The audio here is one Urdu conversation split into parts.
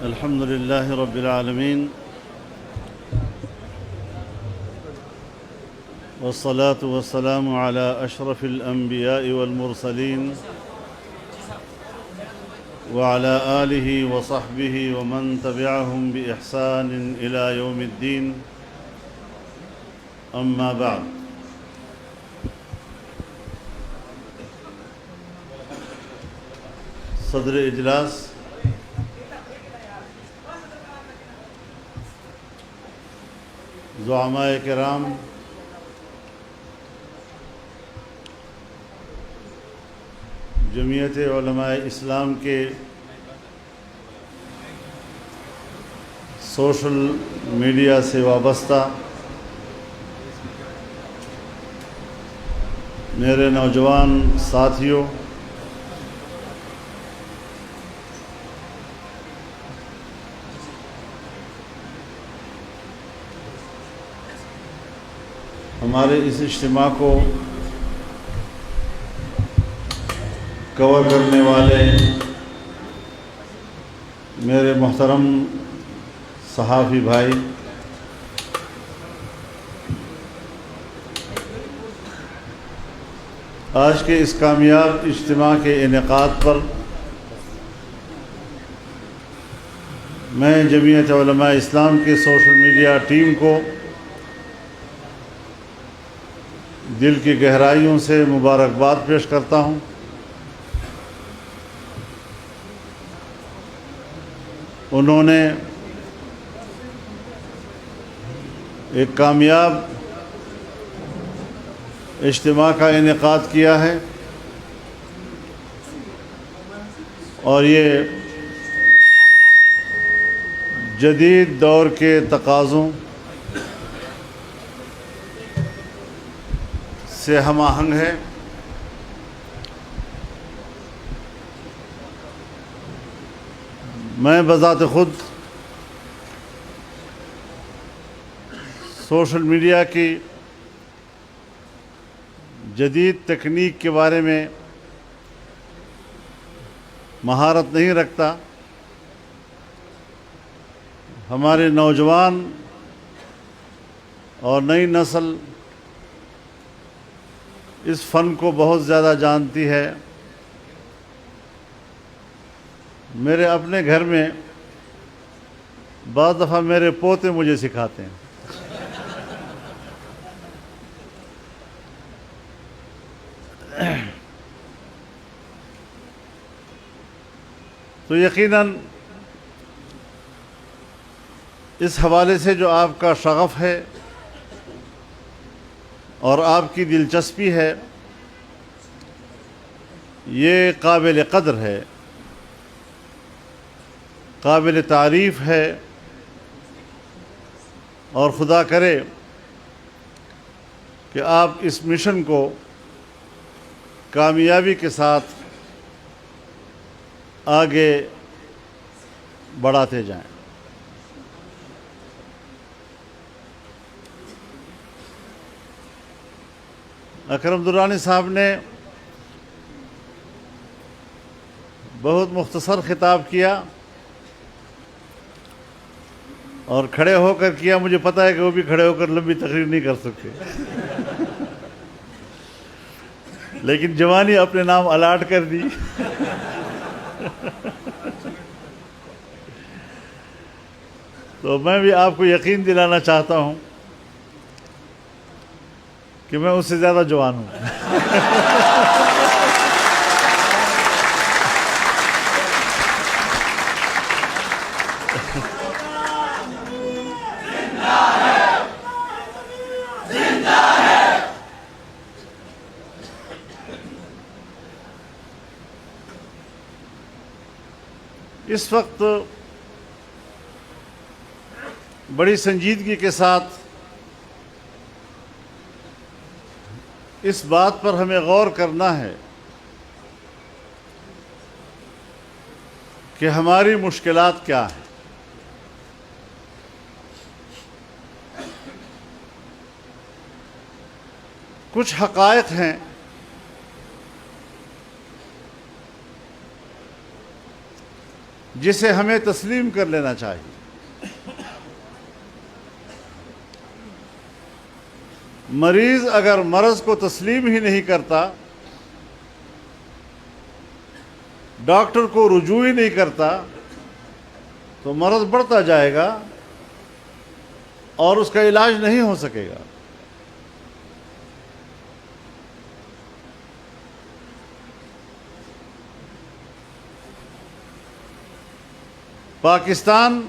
الحمد لله رب العالمين والصلاة والسلام على أشرف الأنبياء والمرسلين وعلى آله وصحبه ومن تبعهم بإحسان إلى يوم الدين أما بعد صدر اجلاس زعماء کرام، جمعیت علماء اسلام کے سوشل میڈیا سے وابستہ میرے نوجوان ساتھیوں، ہمارے اس اجتماع کو کور کرنے والے میرے محترم صحافی بھائی، آج کے اس کامیاب اجتماع کے انعقاد پر میں جمعیت علماء اسلام کے سوشل میڈیا ٹیم کو دل کی گہرائیوں سے مبارکباد پیش کرتا ہوں۔ انہوں نے ایک کامیاب اجتماع کا انعقاد کیا ہے اور یہ جدید دور کے تقاضوں سے ہم آہنگ ہے۔ میں بذات خود سوشل میڈیا کی جدید تکنیک کے بارے میں مہارت نہیں رکھتا۔ ہمارے نوجوان اور نئی نسل اس فن کو بہت زیادہ جانتی ہے۔ میرے اپنے گھر میں بعض دفعہ میرے پوتے مجھے سکھاتے ہیں۔ تو یقیناً اس حوالے سے جو آپ کا شغف ہے اور آپ کی دلچسپی ہے، یہ قابل قدر ہے، قابل تعریف ہے، اور خدا کرے کہ آپ اس مشن کو کامیابی کے ساتھ آگے بڑھاتے جائیں۔ اکرم درانی صاحب نے بہت مختصر خطاب کیا اور کھڑے ہو کر کیا۔ مجھے پتہ ہے کہ وہ بھی کھڑے ہو کر لمبی تقریر نہیں کر سکتے، لیکن جوانی اپنے نام الاٹ کر دی۔ تو میں بھی آپ کو یقین دلانا چاہتا ہوں کہ میں اس سے زیادہ جوان ہوں۔ اس وقت بڑی سنجیدگی کے ساتھ اس بات پر ہمیں غور کرنا ہے کہ ہماری مشکلات کیا ہیں۔ کچھ حقائق ہیں جسے ہمیں تسلیم کر لینا چاہیے۔ مریض اگر مرض کو تسلیم ہی نہیں کرتا، ڈاکٹر کو رجوع ہی نہیں کرتا، تو مرض بڑھتا جائے گا اور اس کا علاج نہیں ہو سکے گا۔ پاکستان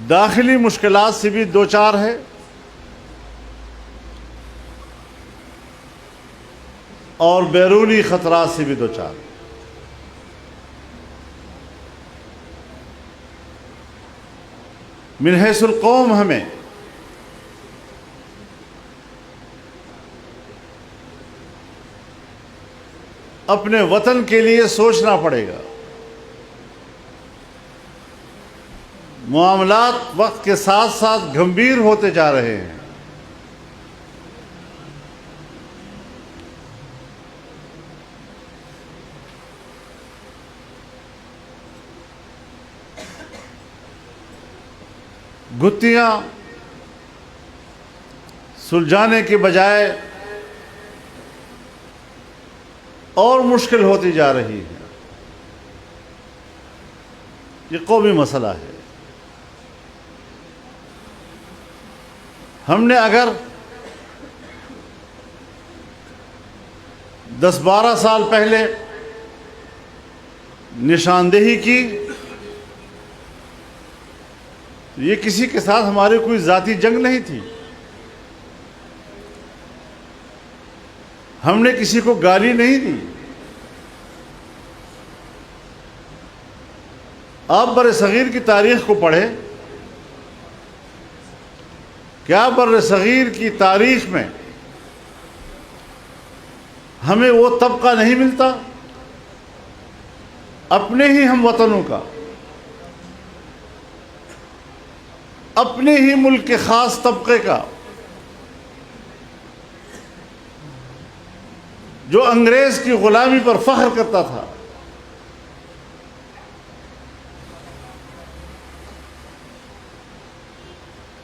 داخلی مشکلات سے بھی دوچار ہے اور بیرونی خطرات سے بھی دوچار ہے۔ من حیث القوم ہمیں اپنے وطن کے لیے سوچنا پڑے گا۔ معاملات وقت کے ساتھ ساتھ گمبھیر ہوتے جا رہے ہیں۔ گتھیاں سلجھانے کے بجائے اور مشکل ہوتی جا رہی ہے۔ یہ قومی مسئلہ ہے۔ ہم نے اگر 10-12 سال پہلے نشاندہی کی، یہ کسی کے ساتھ ہماری کوئی ذاتی جنگ نہیں تھی۔ ہم نے کسی کو گالی نہیں دی۔ آپ برصغیر کی تاریخ کو پڑھیں، کیا برصغیر کی تاریخ میں ہمیں وہ طبقہ نہیں ملتا اپنے ہی ہم وطنوں کا، اپنے ہی ملک کے خاص طبقے کا، جو انگریز کی غلامی پر فخر کرتا تھا،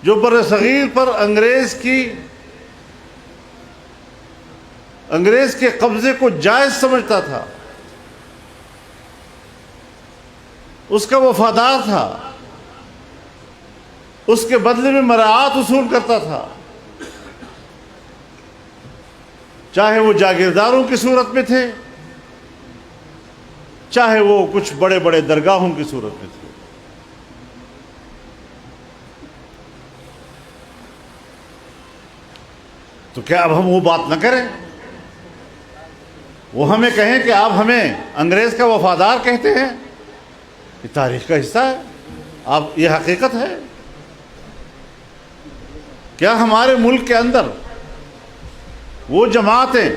جو برصغیر پر انگریز کے قبضے کو جائز سمجھتا تھا، اس کا وفادار تھا، اس کے بدلے میں مراعات وصول کرتا تھا، چاہے وہ جاگیرداروں کی صورت میں تھے، چاہے وہ کچھ بڑے بڑے درگاہوں کی صورت میں تھے۔ تو کیا اب ہم وہ بات نہ کریں؟ وہ ہمیں کہیں کہ آپ ہمیں انگریز کا وفادار کہتے ہیں؟ یہ تاریخ کا حصہ ہے، آپ یہ حقیقت ہے۔ کیا ہمارے ملک کے اندر وہ جماعتیں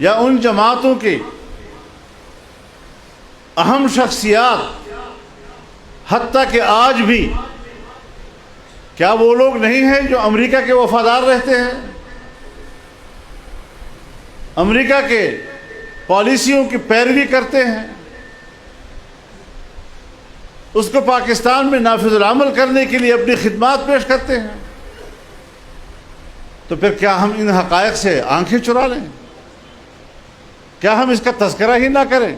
یا ان جماعتوں کی اہم شخصیات، حتیٰ کہ آج بھی، کیا وہ لوگ نہیں ہیں جو امریکہ کے وفادار رہتے ہیں، امریکہ کے پالیسیوں کی پیروی کرتے ہیں، اس کو پاکستان میں نافذ العمل کرنے کے لیے اپنی خدمات پیش کرتے ہیں؟ تو پھر کیا ہم ان حقائق سے آنکھیں چرا لیں؟ کیا ہم اس کا تذکرہ ہی نہ کریں؟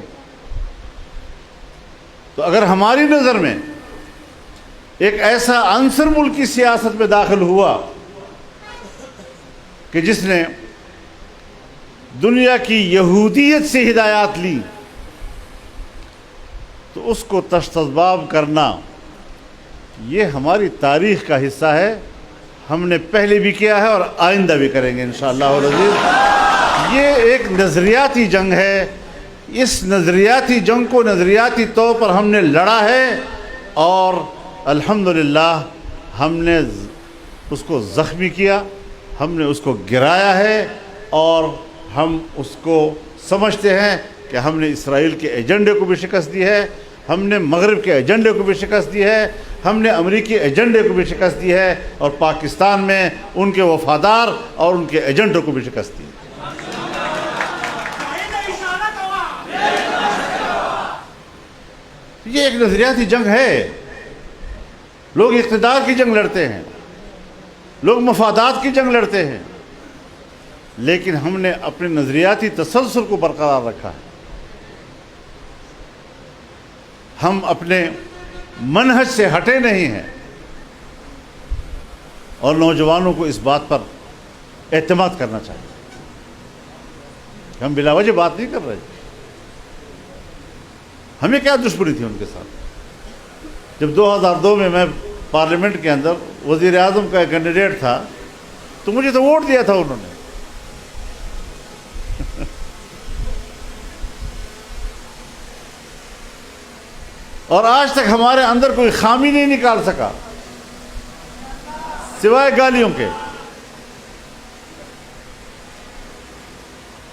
تو اگر ہماری نظر میں ایک ایسا عنصر ملک کی سیاست میں داخل ہوا کہ جس نے دنیا کی یہودیت سے ہدایات لی، تو اس کو تشت اسباب کرنا یہ ہماری تاریخ کا حصہ ہے۔ ہم نے پہلے بھی کیا ہے اور آئندہ بھی کریں گے انشاءاللہ العزیز۔ یہ ایک نظریاتی جنگ ہے، اس نظریاتی جنگ کو نظریاتی طور پر ہم نے لڑا ہے اور الحمدللہ ہم نے اس کو زخمی کیا، ہم نے اس کو گرایا ہے، اور ہم اس کو سمجھتے ہیں کہ ہم نے اسرائیل کے ایجنڈے کو بھی شکست دی ہے، ہم نے مغرب کے ایجنڈے کو بھی شکست دی ہے، ہم نے امریکی ایجنڈے کو بھی شکست دی ہے، اور پاکستان میں ان کے وفادار اور ان کے ایجنڈوں کو بھی شکست دی ہے۔ یہ ایک نظریاتی جنگ ہے۔ لوگ اقتدار کی جنگ لڑتے ہیں، لوگ مفادات کی جنگ لڑتے ہیں، لیکن ہم نے اپنے نظریاتی تسلسل کو برقرار رکھا ہے۔ ہم اپنے منہج سے ہٹے نہیں ہیں، اور نوجوانوں کو اس بات پر اعتماد کرنا چاہیے۔ ہم بلا وجہ بات نہیں کر رہے۔ ہمیں کیا دشمنی تھی ان کے ساتھ؟ جب 2002 میں پارلیمنٹ کے اندر وزیر اعظم کا ایک کینڈیڈیٹ تھا تو مجھے تو ووٹ دیا تھا انہوں نے۔ اور آج تک ہمارے اندر کوئی خامی نہیں نکال سکا سوائے گالیوں کے۔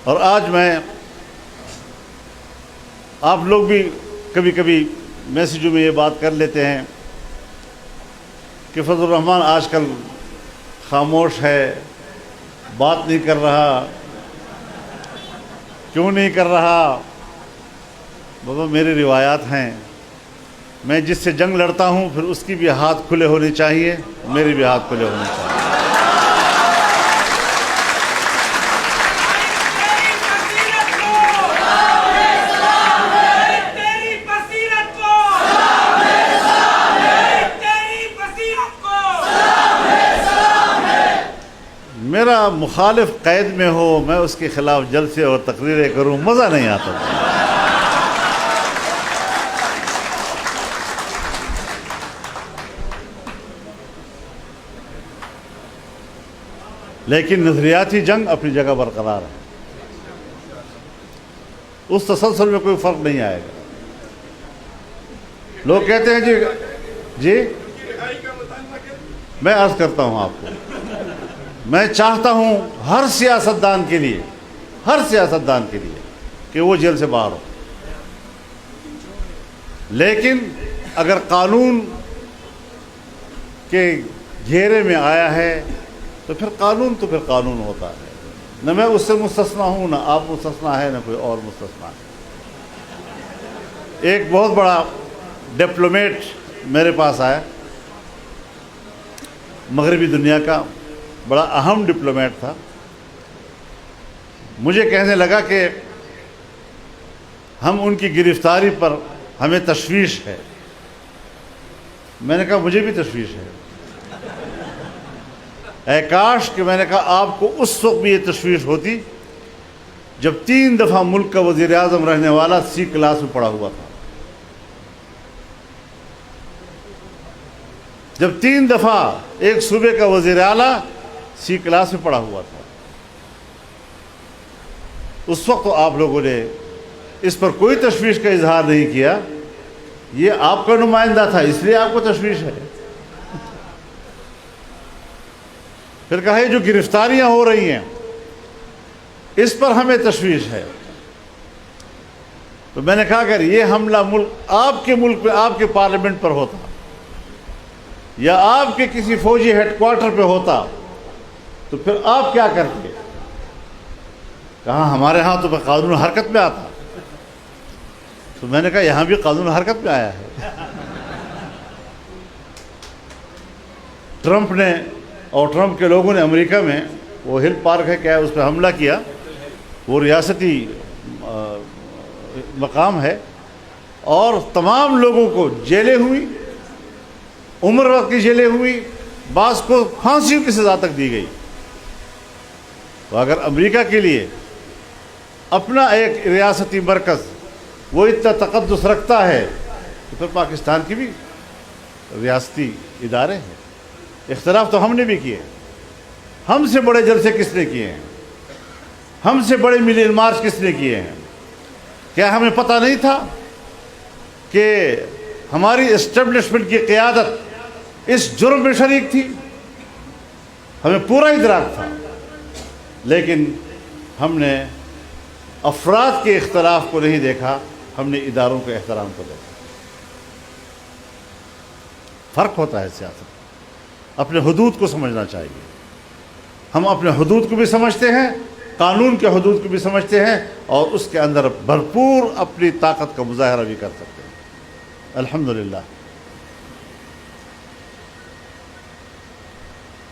اور آج میں، آپ لوگ بھی کبھی کبھی میسیجوں میں یہ بات کر لیتے ہیں کہ فضل الرحمان آج کل خاموش ہے، بات نہیں کر رہا، کیوں نہیں کر رہا؟ بابا میری روایات ہیں، میں جس سے جنگ لڑتا ہوں پھر اس کی بھی ہاتھ کھلے ہونے چاہیے، میرے بھی ہاتھ کھلے ہونے چاہیے۔ میرا مخالف قید میں ہو، میں اس کے خلاف جلسے اور تقریریں کروں، مزہ نہیں آتا۔ لیکن نظریاتی جنگ اپنی جگہ برقرار ہے، اس تسلسل میں کوئی فرق نہیں آئے گا۔ لوگ کہتے ہیں جی میں عرض کرتا ہوں آپ کو، میں چاہتا ہوں ہر سیاستدان کے لیے کہ وہ جیل سے باہر ہو، لیکن اگر قانون کے گھیرے میں آیا ہے تو پھر قانون ہوتا ہے۔ نہ میں اس سے مستثنا ہوں، نہ آپ مستثنا ہے، نہ کوئی اور مستثنا ہے۔ ایک بہت بڑا ڈپلومیٹ میرے پاس آیا، مغربی دنیا کا بڑا اہم ڈپلومیٹ تھا۔ مجھے کہنے لگا کہ ہم ان کی گرفتاری پر ہمیں تشویش ہے۔ میں نے کہا مجھے بھی تشویش ہے، اے کاش کہ میں نے کہا آپ کو اس وقت بھی یہ تشویش ہوتی جب 3 دفعہ ملک کا وزیر اعظم رہنے والا سی کلاس میں پڑھا ہوا تھا، جب 3 دفعہ ایک صوبے کا وزیر اعلیٰ سی کلاس میں پڑھا ہوا تھا۔ اس وقت تو آپ لوگوں نے اس پر کوئی تشویش کا اظہار نہیں کیا، یہ آپ کا نمائندہ تھا اس لیے آپ کو تشویش ہے۔ پھر کہا یہ جو گرفتاریاں ہو رہی ہیں اس پر ہمیں تشویش ہے۔ تو میں نے کہا اگر یہ حملہ آپ کے ملک پہ، آپ کے پارلیمنٹ پر ہوتا یا آپ کے کسی فوجی ہیڈ کوارٹر پہ ہوتا تو پھر آپ کیا کرتے؟ کہا ہمارے ہاں تو قانون حرکت میں آتا۔ تو میں نے کہا یہاں بھی قانون حرکت میں آیا ہے۔ ٹرمپ نے اور ٹرمپ کے لوگوں نے امریکہ میں وہ ہل پارک ہے کیا، اس پہ حملہ کیا۔ وہ ریاستی مقام ہے، اور تمام لوگوں کو جیلیں ہوئی، عمر وقت کی جیلیں ہوئی، بعض کو پھانسیوں کی سزا تک دی گئی۔ تو اگر امریکہ کے لیے اپنا ایک ریاستی مرکز وہ اتنا تقدس رکھتا ہے تو پھر پاکستان کی بھی ریاستی ادارے ہیں۔ اختلاف تو ہم نے بھی کیے، ہم سے بڑے جلسے کس نے کیے ہیں، ہم سے بڑے ملین مارچ کس نے کیے ہیں، کیا ہمیں پتہ نہیں تھا کہ ہماری اسٹیبلشمنٹ کی قیادت اس جرم میں شریک تھی؟ ہمیں پورا ادراک تھا، لیکن ہم نے افراد کے اختلاف کو نہیں دیکھا، ہم نے اداروں کے احترام کو دیکھا۔ فرق ہوتا ہے سیاست، اپنے حدود کو سمجھنا چاہیے۔ ہم اپنے حدود کو بھی سمجھتے ہیں، قانون کے حدود کو بھی سمجھتے ہیں، اور اس کے اندر بھرپور اپنی طاقت کا مظاہرہ بھی کر سکتے ہیں۔ الحمدللہ۔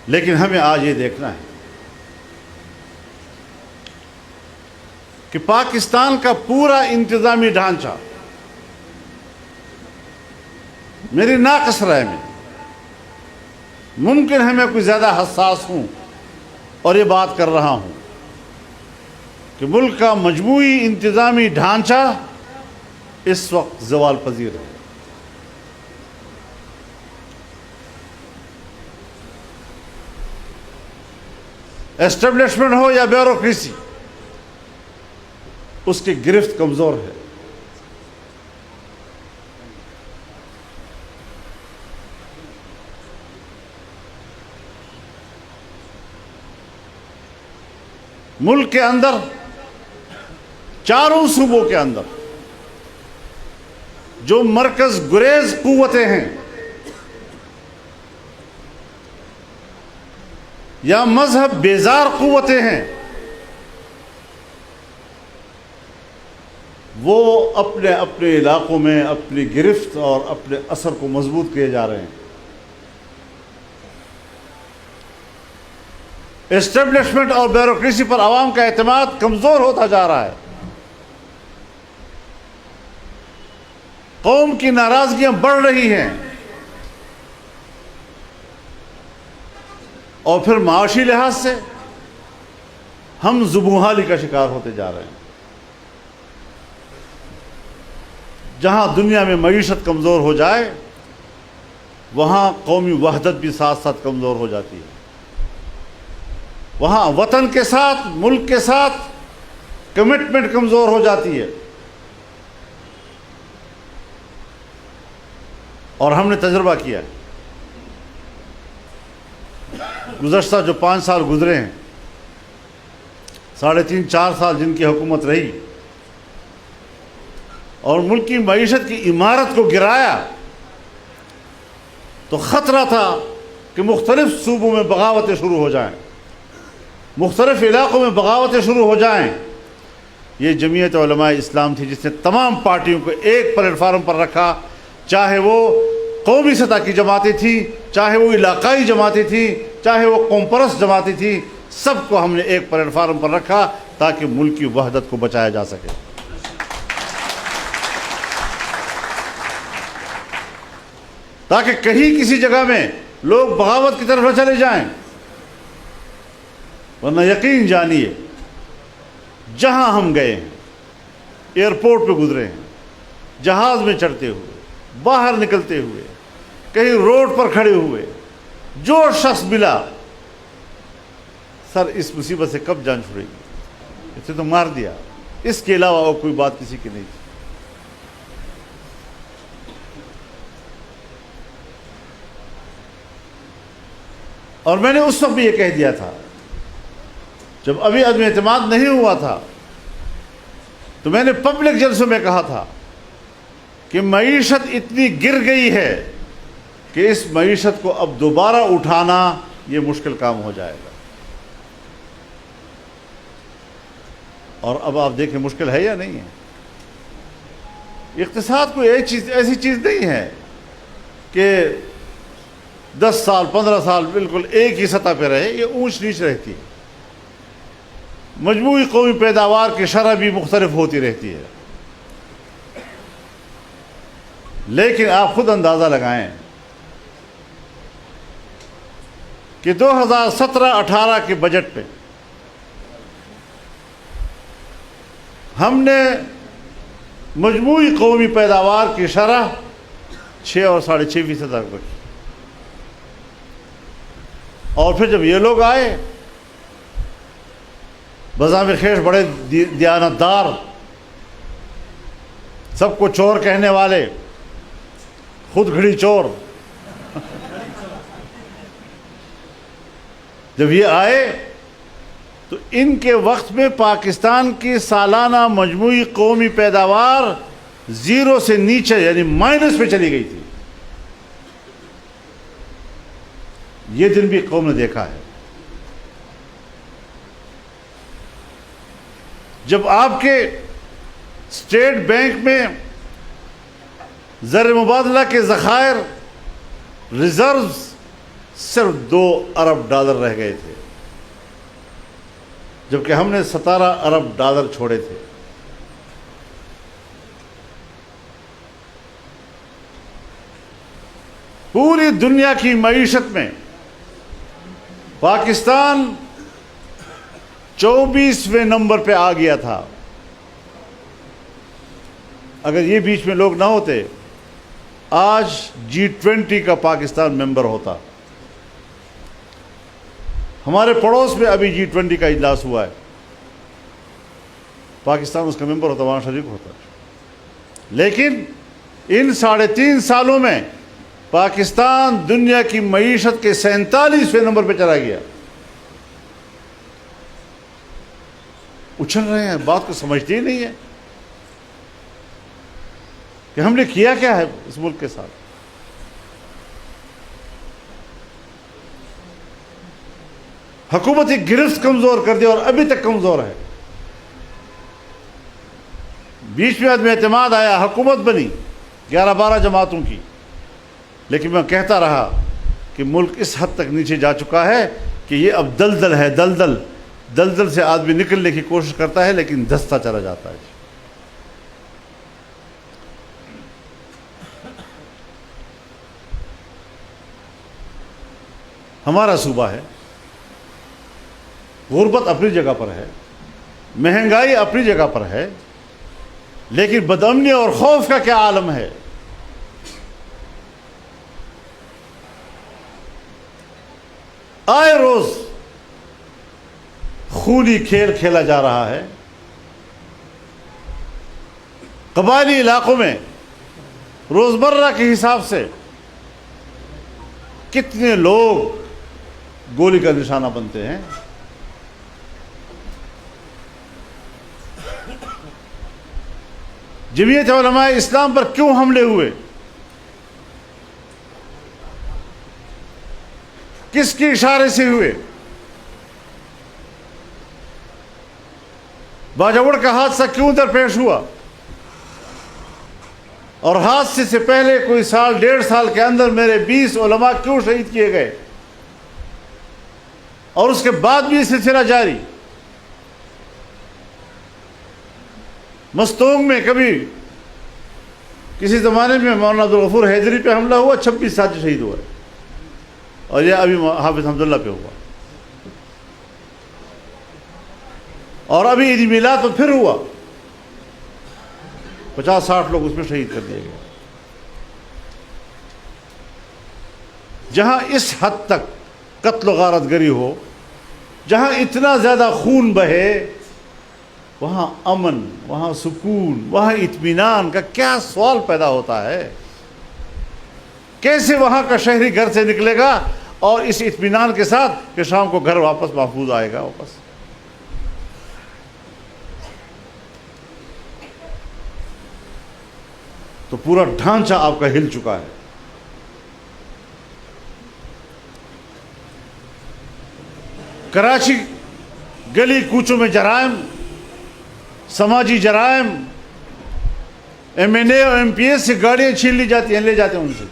لیکن ہمیں آج یہ دیکھنا ہے کہ پاکستان کا پورا انتظامی ڈھانچہ میری ناقص رائے میں، ممکن ہے میں کوئی زیادہ حساس ہوں اور یہ بات کر رہا ہوں کہ ملک کا مجموعی انتظامی ڈھانچہ اس وقت زوال پذیر ہے۔ اسٹیبلشمنٹ ہو یا بیوروکریسی، اس کی گرفت کمزور ہے۔ ملک کے اندر، چاروں صوبوں کے اندر جو مرکز گریز قوتیں ہیں یا مذہب بیزار قوتیں ہیں، وہ اپنے اپنے علاقوں میں اپنی گرفت اور اپنے اثر کو مضبوط کیے جا رہے ہیں۔ اسٹیبلشمنٹ اور بیوروکریسی پر عوام کا اعتماد کمزور ہوتا جا رہا ہے، قوم کی ناراضگیاں بڑھ رہی ہیں، اور پھر معاشی لحاظ سے ہم زبوں کا شکار ہوتے جا رہے ہیں۔ جہاں دنیا میں معیشت کمزور ہو جائے، وہاں قومی وحدت بھی ساتھ ساتھ کمزور ہو جاتی ہے۔ وہاں وطن کے ساتھ، ملک کے ساتھ کمٹمنٹ کمزور ہو جاتی ہے۔ اور ہم نے تجربہ کیا ہے، گزشتہ جو 5 سال گزرے ہیں، 3.5-4 سال جن کی حکومت رہی اور ملک کی معیشت کی عمارت کو گرایا، تو خطرہ تھا کہ مختلف صوبوں میں بغاوتیں شروع ہو جائیں، مختلف علاقوں میں بغاوتیں شروع ہو جائیں۔ یہ جمعیت علماء اسلام تھی جس نے تمام پارٹیوں کو ایک پلیٹ فارم پر رکھا، چاہے وہ قومی سطح کی جماعتیں تھیں، چاہے وہ علاقائی جماعتیں تھیں، چاہے وہ قوم پرست جماعتیں تھیں، سب کو ہم نے ایک پلیٹ فارم پر رکھا تاکہ ملک کی وحدت کو بچایا جا سکے۔ تاکہ کہیں کسی جگہ میں لوگ بغاوت کی طرف نہ چلے جائیں، ورنہ یقین جانیے جہاں ہم گئے ہیں، ایئرپورٹ پہ گزرے ہیں، جہاز میں چڑھتے ہوئے، باہر نکلتے ہوئے، کہیں روڈ پر کھڑے ہوئے، جو شخص ملا، سر اس مصیبت سے کب جان چھڑے گی، اسے تو مار دیا، اس کے علاوہ اور کوئی بات کسی کی نہیں تھی۔ اور میں نے اس وقت بھی یہ کہہ دیا تھا، جب ابھی عدم اعتماد نہیں ہوا تھا، تو میں نے پبلک جلسوں میں کہا تھا کہ معیشت اتنی گر گئی ہے کہ اس معیشت کو اب دوبارہ اٹھانا یہ مشکل کام ہو جائے گا۔ اور اب آپ دیکھیں مشکل ہے یا نہیں ہے۔ اقتصاد کوئی ایسی چیز نہیں ہے کہ 10 سال 15 سال بالکل ایک ہی سطح پہ رہے، یہ اونچ نیچ رہتی ہے۔ مجموعی قومی پیداوار کی شرح بھی مختلف ہوتی رہتی ہے، لیکن آپ خود اندازہ لگائیں کہ 2017-18 کے بجٹ پہ ہم نے مجموعی قومی پیداوار کی شرح 6 اور 6.5% تک رکھی، اور پھر جب یہ لوگ آئے بذام خیش بڑے دیانتدار سب کو چور کہنے والے، خود گھڑی چور، جب یہ آئے تو ان کے وقت میں پاکستان کی سالانہ مجموعی قومی پیداوار 0 سے نیچے یعنی مائنس پہ چلی گئی تھی. یہ دن بھی قوم نے دیکھا ہے. جب آپ کے اسٹیٹ بینک میں زر مبادلہ کے ذخائر ریزروز صرف $2 ارب رہ گئے تھے، جبکہ ہم نے $17 ارب چھوڑے تھے. پوری دنیا کی معیشت میں پاکستان 24ویں نمبر پہ آ گیا تھا. اگر یہ بیچ میں لوگ نہ ہوتے آج G20 کا پاکستان ممبر ہوتا. ہمارے پڑوس میں ابھی G20 کا اجلاس ہوا ہے، پاکستان اس کا ممبر ہوتا، وہاں شریک ہوتا. لیکن ان 3.5 سالوں میں پاکستان دنیا کی معیشت کے 47ویں نمبر پہ چلا گیا. اچھل رہے ہیں، بات کو سمجھتے ہی نہیں ہے کہ ہم نے کیا کیا ہے اس ملک کے ساتھ. حکومتی گرفت کمزور کر دیا اور ابھی تک کمزور ہے. بیچ میں عدم اعتماد آیا، حکومت بنی 11-12 جماعتوں کی، لیکن میں کہتا رہا کہ ملک اس حد تک نیچے جا چکا ہے کہ یہ اب دلدل ہے. دلدل سے آدمی نکلنے کی کوشش کرتا ہے لیکن دھستا چلا جاتا ہے. ہمارا صوبہ ہے، غربت اپنی جگہ پر ہے، مہنگائی اپنی جگہ پر ہے، لیکن بدامنی اور خوف کا کیا عالم ہے. آئے روز خونی کھیل کھیلا جا رہا ہے. قبائلی علاقوں میں روزمرہ کے حساب سے کتنے لوگ گولی کا نشانہ بنتے ہیں. جمعیت علماء اسلام پر کیوں حملے ہوئے؟ کس کے اشارے سے ہوئے؟ باجوڑ کا حادثہ کیوں درپیش ہوا؟ اور حادثے سے پہلے کوئی 1.5 سال کے اندر میرے 20 علماء کیوں شہید کیے گئے؟ اور اس کے بعد بھی یہ سلسلہ جاری. مستونگ میں کبھی کسی زمانے میں مولانا عبدالغفور حیدری پہ حملہ ہوا، 26 ساتھی شہید ہوئے، اور یہ ابھی حافظ حمداللہ پہ ہوا، اور ابھی عید میلاد تو پھر ہوا، 50-60 لوگ اس میں شہید کر دیے گئے. جہاں اس حد تک قتل و غارت گری ہو، جہاں اتنا زیادہ خون بہے، وہاں امن، وہاں سکون، وہاں اطمینان کا کیا سوال پیدا ہوتا ہے؟ کیسے وہاں کا شہری گھر سے نکلے گا اور اس اطمینان کے ساتھ کہ شام کو گھر واپس محفوظ آئے گا واپس؟ تو پورا ڈھانچہ آپ کا ہل چکا ہے. کراچی گلی کوچوں میں جرائم، سماجی جرائم، MNA اور MPS سے گاڑیاں چھین لی جاتی ہیں، لے جاتے ہیں ان سے.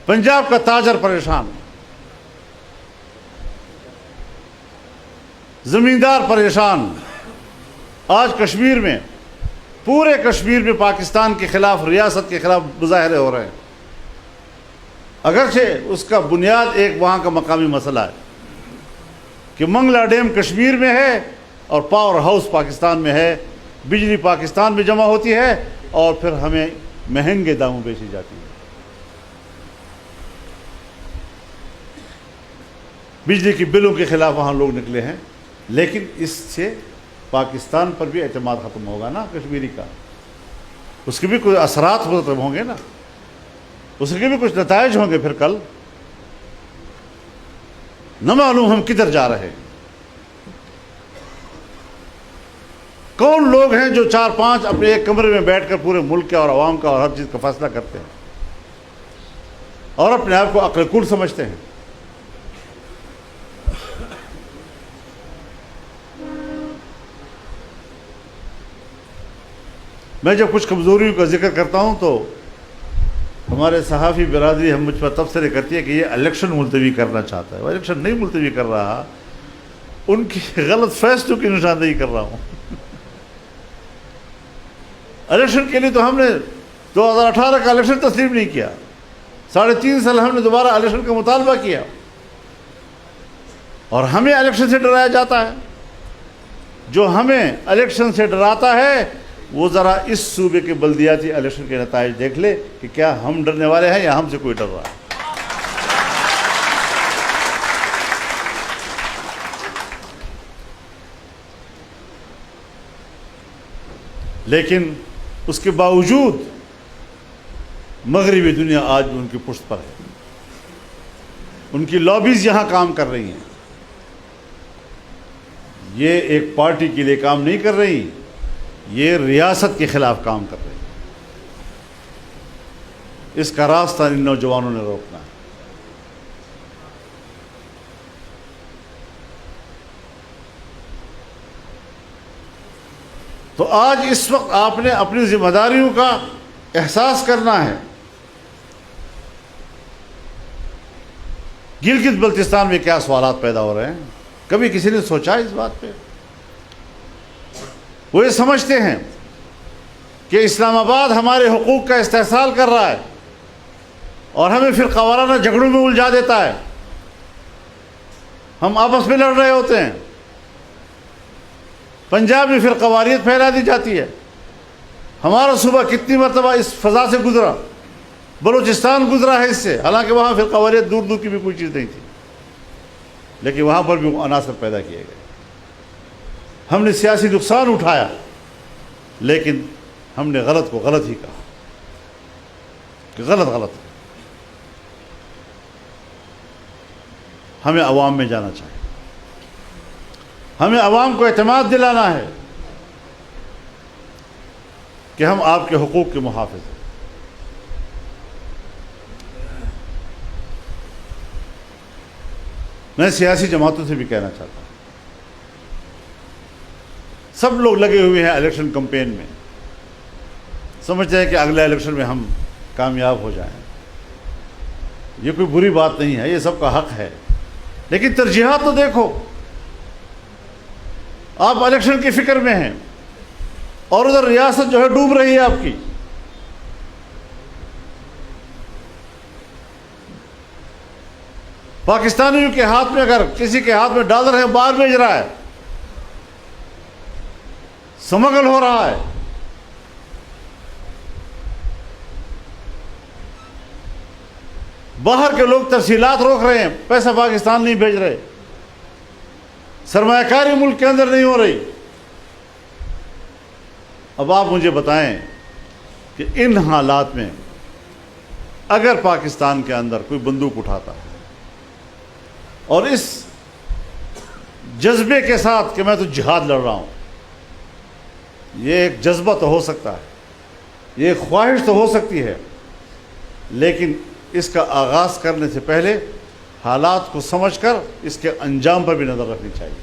پنجاب کا تاجر پریشان، زمیندار پریشان. آج کشمیر میں، پورے کشمیر میں پاکستان کے خلاف، ریاست کے خلاف مظاہرے ہو رہے ہیں. اگرچہ اس کا بنیاد ایک وہاں کا مقامی مسئلہ ہے کہ منگلا ڈیم کشمیر میں ہے اور پاور ہاؤس پاکستان میں ہے، بجلی پاکستان میں جمع ہوتی ہے اور پھر ہمیں مہنگے داموں بیچی جاتی ہے. بجلی کی بلوں کے خلاف وہاں لوگ نکلے ہیں، لیکن اس سے پاکستان پر بھی اعتماد ختم ہوگا نا کشمیری کا، اس کے بھی کوئی اثرات ہوں گے نا، اس کے بھی کچھ نتائج ہوں گے پھر کل، نہ معلوم ہم کدھر جا رہے ہیں۔ کون لوگ ہیں جو 4-5 اپنے ایک کمرے میں بیٹھ کر پورے ملک کے اور عوام کا اور ہر چیز کا فیصلہ کرتے ہیں اور اپنے آپ کو عقل کل سمجھتے ہیں؟ میں جب کچھ کمزوریوں کا ذکر کرتا ہوں تو ہمارے صحافی برادری ہم مجھ پر تبصرے کرتی ہے کہ یہ الیکشن ملتوی کرنا چاہتا ہے۔ وہ الیکشن نہیں ملتوی کر رہا، ان کی غلط فیصلوں کی نشاندہی کر رہا ہوں۔ الیکشن کے لیے تو ہم نے 2018 کا الیکشن تسلیم نہیں کیا، 3.5 سال ہم نے دوبارہ الیکشن کا مطالبہ کیا، اور ہمیں الیکشن سے ڈرایا جاتا ہے۔ جو ہمیں الیکشن سے ڈراتا ہے وہ ذرا اس صوبے کے بلدیاتی الیکشن کے نتائج دیکھ لے کہ کیا ہم ڈرنے والے ہیں یا ہم سے کوئی ڈر رہا ہے۔ لیکن اس کے باوجود مغربی دنیا آج بھی ان کی پشت پر ہے، ان کی لابیز یہاں کام کر رہی ہیں، یہ ایک پارٹی کے لیے کام نہیں کر رہی، یہ ریاست کے خلاف کام کر رہی ہیں۔ اس کا راستہ ان نوجوانوں نے روکنا ہے۔ تو آج اس وقت آپ نے اپنی ذمہ داریوں کا احساس کرنا ہے۔ گلگت بلتستان میں کیا سوالات پیدا ہو رہے ہیں، کبھی کسی نے سوچا اس بات پہ؟ وہ یہ سمجھتے ہیں کہ اسلام آباد ہمارے حقوق کا استحصال کر رہا ہے اور ہمیں پھر قوارانہ جھگڑوں میں الجھا دیتا ہے، ہم آپس میں لڑ رہے ہوتے ہیں، پنجاب میں پھر قواریت پھیلا دی جاتی ہے۔ ہمارا صوبہ کتنی مرتبہ اس فضا سے گزرا، بلوچستان گزرا ہے اس سے، حالانکہ وہاں پھر قواریت دور دور کی بھی کوئی چیز نہیں تھی، لیکن وہاں پر بھی عناصر پیدا کیے گئے۔ ہم نے سیاسی نقصان اٹھایا، لیکن ہم نے غلط کو غلط ہی کہا کہ غلط غلط ہے۔ ہمیں عوام میں جانا چاہیے، ہمیں عوام کو اعتماد دلانا ہے کہ ہم آپ کے حقوق کے محافظ ہیں۔ میں سیاسی جماعتوں سے بھی کہنا چاہتا ہوں، سب لوگ لگے ہوئے ہیں الیکشن کمپین میں، سمجھتے ہیں کہ اگلے الیکشن میں ہم کامیاب ہو جائیں۔ یہ کوئی بری بات نہیں ہے، یہ سب کا حق ہے، لیکن ترجیحات تو دیکھو۔ آپ الیکشن کی فکر میں ہیں اور ادھر ریاست جو ہے ڈوب رہی ہے آپ کی۔ پاکستانیوں کے ہاتھ میں اگر کسی کے ہاتھ میں ڈالر ہے، باہر بھیج رہا ہے، سمگل ہو رہا ہے۔ باہر کے لوگ تفصیلات روک رہے ہیں، پیسہ پاکستان نہیں بھیج رہے، سرمایہ کاری ملک کے اندر نہیں ہو رہی۔ اب آپ مجھے بتائیں کہ ان حالات میں اگر پاکستان کے اندر کوئی بندوق اٹھاتا ہے اور اس جذبے کے ساتھ کہ میں تو جہاد لڑ رہا ہوں، یہ ایک جذبہ تو ہو سکتا ہے، یہ ایک خواہش تو ہو سکتی ہے، لیکن اس کا آغاز کرنے سے پہلے حالات کو سمجھ کر اس کے انجام پر بھی نظر رکھنی چاہیے،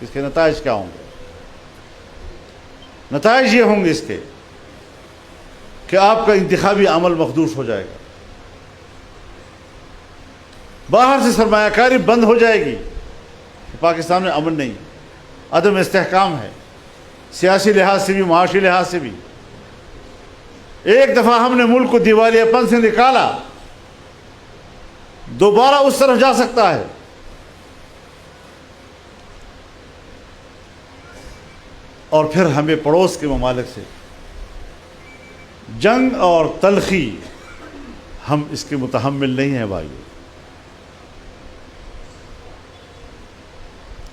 اس کے نتائج کیا ہوں گے۔ نتائج یہ ہوں گے اس کے کہ آپ کا انتخابی عمل مخدوش ہو جائے گا، باہر سے سرمایہ کاری بند ہو جائے گی، پاکستان میں امن نہیں، عدم استحکام ہے، سیاسی لحاظ سے بھی معاشی لحاظ سے بھی۔ ایک دفعہ ہم نے ملک کو دیوالیہ پن سے نکالا، دوبارہ اس طرف جا سکتا ہے۔ اور پھر ہمیں پڑوس کے ممالک سے جنگ اور تلخی، ہم اس کے متحمل نہیں ہیں بھائیو۔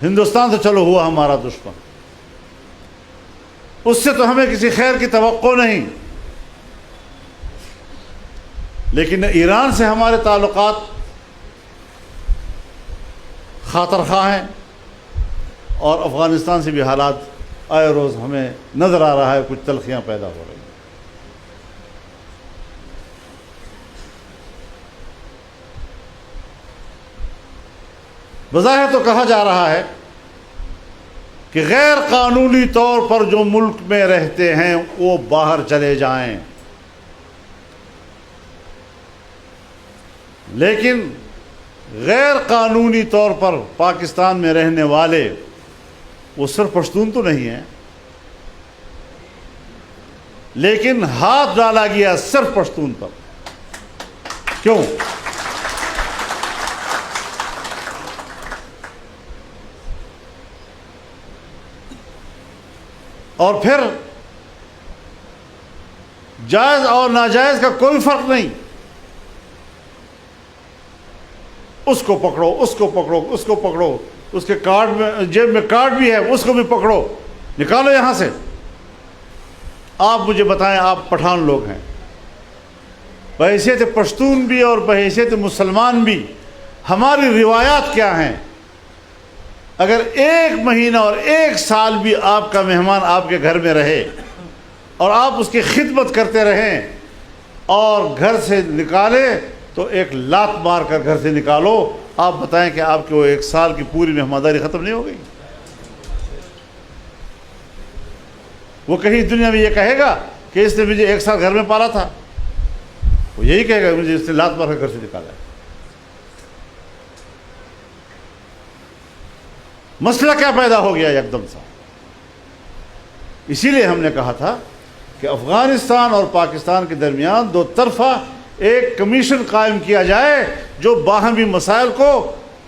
ہندوستان تو چلو ہوا ہمارا دشمن، اس سے تو ہمیں کسی خیر کی توقع نہیں، لیکن ایران سے ہمارے تعلقات خاطر خواہ ہیں، اور افغانستان سے بھی حالات آئے روز ہمیں نظر آ رہا ہے کچھ تلخیاں پیدا ہو رہی ہیں۔ بظاہر تو کہا جا رہا ہے کہ غیر قانونی طور پر جو ملک میں رہتے ہیں وہ باہر چلے جائیں، لیکن غیر قانونی طور پر پاکستان میں رہنے والے وہ صرف پشتون تو نہیں ہیں، لیکن ہاتھ ڈالا گیا صرف پشتون پر۔ کیوں؟ اور پھر جائز اور ناجائز کا کوئی فرق نہیں، اس کو پکڑو، اس کو پکڑو، اس کو پکڑو، اس کے کارڈ میں جیب میں کارڈ بھی ہے اس کو بھی پکڑو، نکالو یہاں سے۔ آپ مجھے بتائیں، آپ پٹھان لوگ ہیں، بحیثیت پشتون بھی اور بحیثیت مسلمان بھی، ہماری روایات کیا ہیں؟ اگر 1 مہینہ اور 1 سال بھی آپ کا مہمان آپ کے گھر میں رہے اور آپ اس کی خدمت کرتے رہیں اور گھر سے نکالے تو 1 لات مار کر گھر سے نکالو، آپ بتائیں کہ آپ کے وہ 1 سال کی پوری مہمانداری ختم نہیں ہو گئی؟ وہ کہیں دنیا میں یہ کہے گا کہ اس نے مجھے 1 سال گھر میں پالا تھا؟ وہ یہی کہے گا مجھے اس نے لات مار کر گھر سے نکالا ہے۔ مسئلہ کیا پیدا ہو گیا یکدم سا؟ اسی لیے ہم نے کہا تھا کہ افغانستان اور پاکستان کے درمیان 2 طرفہ ایک کمیشن قائم کیا جائے جو باہمی مسائل کو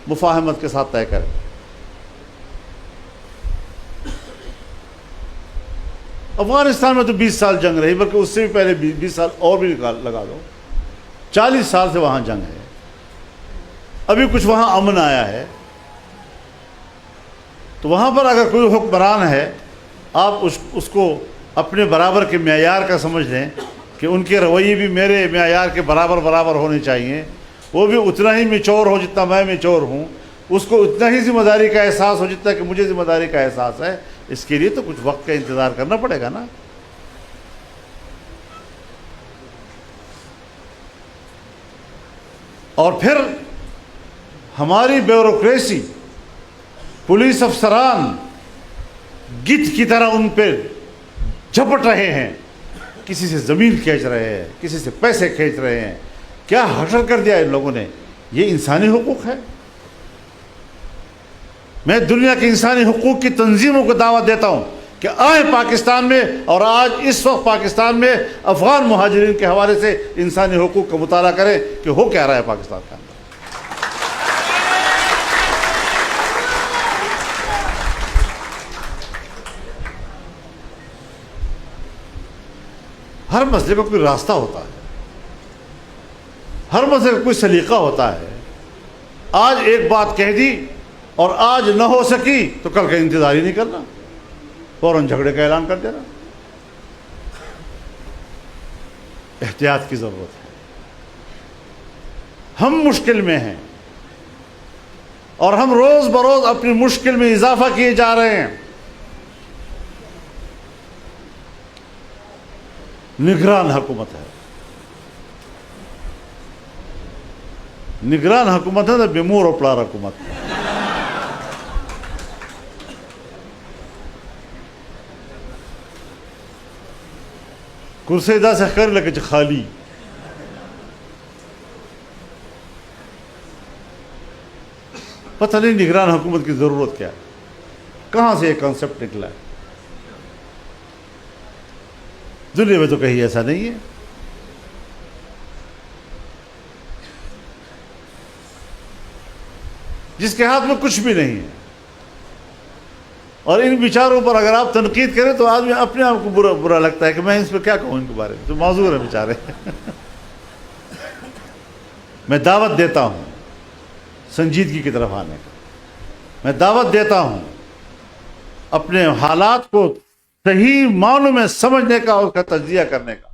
مفاہمت کے ساتھ طے کرے۔ افغانستان میں تو 20 سال جنگ رہی، بلکہ اس سے بھی پہلے 20 سال اور بھی لگا دو، 40 سال سے وہاں جنگ ہے، ابھی کچھ وہاں امن آیا ہے، تو وہاں پر اگر کوئی حکمران ہے آپ اس کو اپنے برابر کے معیار کا سمجھ لیں کہ ان کے رویے بھی میرے معیار کے برابر ہونے چاہیے، وہ بھی اتنا ہی میچور ہو جتنا میں میچور ہوں، اس کو اتنا ہی ذمہ داری کا احساس ہو جتنا کہ مجھے ذمہ داری کا احساس ہے۔ اس کے لیے تو کچھ وقت کا انتظار کرنا پڑے گا نا۔ اور پھر ہماری بیوروکریسی، پولیس افسران گدھ کی طرح ان پہ جھپٹ رہے ہیں، کسی سے زمین کھینچ رہے ہیں، کسی سے پیسے کھینچ رہے ہیں۔ کیا حشر کر دیا ان لوگوں نے؟ یہ انسانی حقوق ہے؟ میں دنیا کے انسانی حقوق کی تنظیموں کو دعوت دیتا ہوں کہ آئیں پاکستان میں، اور آج اس وقت پاکستان میں افغان مہاجرین کے حوالے سے انسانی حقوق کا مطالعہ کریں کہ ہو کیا رہا ہے پاکستان کا۔ ہر مسئلے کا کوئی راستہ ہوتا ہے، ہر مسئلے کا کوئی سلیقہ ہوتا ہے۔ آج ایک بات کہہ دی اور آج نہ ہو سکی تو کل کا انتظار ہی نہیں کرنا، فوراً جھگڑے کا اعلان کر دینا۔ احتیاط کی ضرورت ہے۔ ہم مشکل میں ہیں اور ہم روز بروز اپنی مشکل میں اضافہ کیے جا رہے ہیں۔ نگران حکومت ہے، نگران حکومت ہے تو بیمور اور پلار حکومت ہے۔ کرسی دا سے خیر لگے خالی۔ پتہ نہیں نگران حکومت کی ضرورت کیا ہے، کہاں سے یہ کانسیپٹ نکلا ہے؟ دنیا میں تو کہیں ایسا نہیں ہے۔ جس کے ہاتھ میں کچھ بھی نہیں ہے، اور ان بیچاروں پر اگر آپ تنقید کریں تو آدمی اپنے آپ کو برا لگتا ہے کہ میں اس پہ کیا کہوں، ان کے بارے میں تو معذور ہے بیچارے۔ میں دعوت دیتا ہوں سنجیدگی کی طرف آنے کا۔ میں دعوت دیتا ہوں اپنے حالات کو صحیح معنوں میں سمجھنے کا اور اس کا تجزیہ کرنے کا.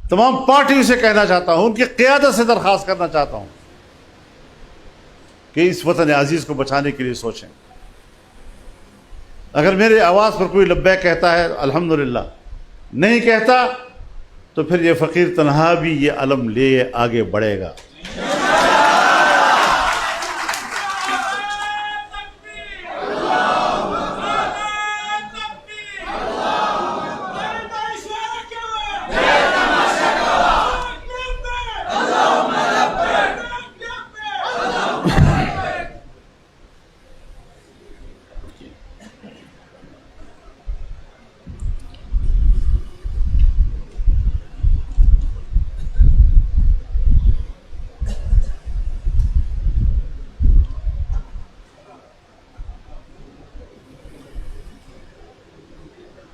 تمام پارٹیوں سے کہنا چاہتا ہوں، ان کی قیادت سے درخواست کرنا چاہتا ہوں کہ اس وطن عزیز کو بچانے کے لیے سوچیں. اگر میری آواز پر کوئی لبیک کہتا ہے الحمدللہ، نہیں کہتا تو پھر یہ فقیر تنہا بھی یہ علم لے آگے بڑھے گا.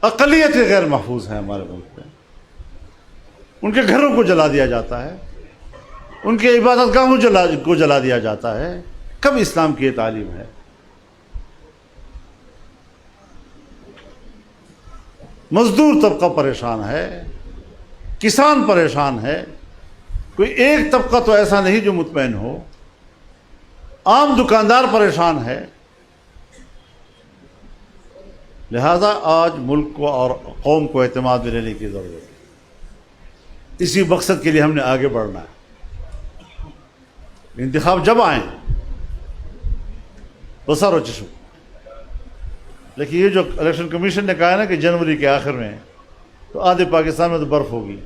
اقلیتیں غیر محفوظ ہیں ہمارے ملک میں، ان کے گھروں کو جلا دیا جاتا ہے، ان کے عبادت گاہوں کو جلا دیا جاتا ہے. کب اسلام کی یہ تعلیم ہے؟ مزدور طبقہ پریشان ہے، کسان پریشان ہے، کوئی ایک طبقہ تو ایسا نہیں جو مطمئن ہو. عام دکاندار پریشان ہے. لہذا آج ملک کو اور قوم کو اعتماد میں لینے کی ضرورت ہے. اسی مقصد کے لیے ہم نے آگے بڑھنا ہے. انتخاب جب آئیں بسر و چشم. لیکن یہ جو الیکشن کمیشن نے کہا ہے نا کہ جنوری کے آخر میں، تو آدھے پاکستان میں تو برف ہوگی.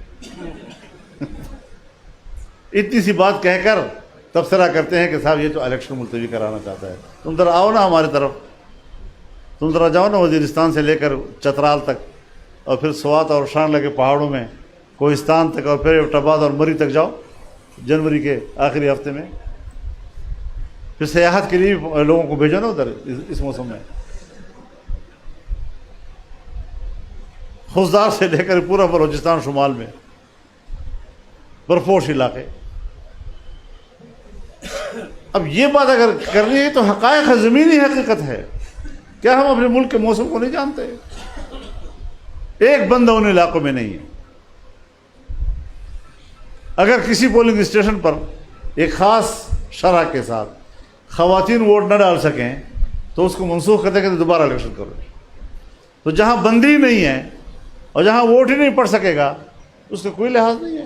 اتنی سی بات کہہ کر تبصرہ کرتے ہیں کہ صاحب یہ تو الیکشن ملتوی کرانا چاہتا ہے. تم ذرا آؤ نا ہماری طرف، تم ذرا جاؤ نا وزیرستان سے لے کر چترال تک، اور پھر سوات اور شان لگے پہاڑوں میں کوہستان تک، اور پھر ایبٹ آباد اور مری تک جاؤ جنوری کے آخری ہفتے میں. پھر سیاحت کے لیے لوگوں کو بھیجو نا ادھر اس موسم میں. خوزدار سے لے کر پورا بلوچستان شمال میں برفوش علاقے. اب یہ بات اگر کرنی ہے تو حقائق ہے، زمینی حقیقت ہے. کیا ہم اپنے ملک کے موسم کو نہیں جانتے؟ ایک بندہ ان علاقوں میں نہیں ہے. اگر کسی پولنگ اسٹیشن پر ایک خاص شرح کے ساتھ خواتین ووٹ نہ ڈال سکیں تو اس کو منسوخ کرتے کہ دوبارہ الیکشن کرو. تو جہاں بندی نہیں ہے اور جہاں ووٹ ہی نہیں پڑ سکے گا اس کا کوئی لحاظ نہیں ہے.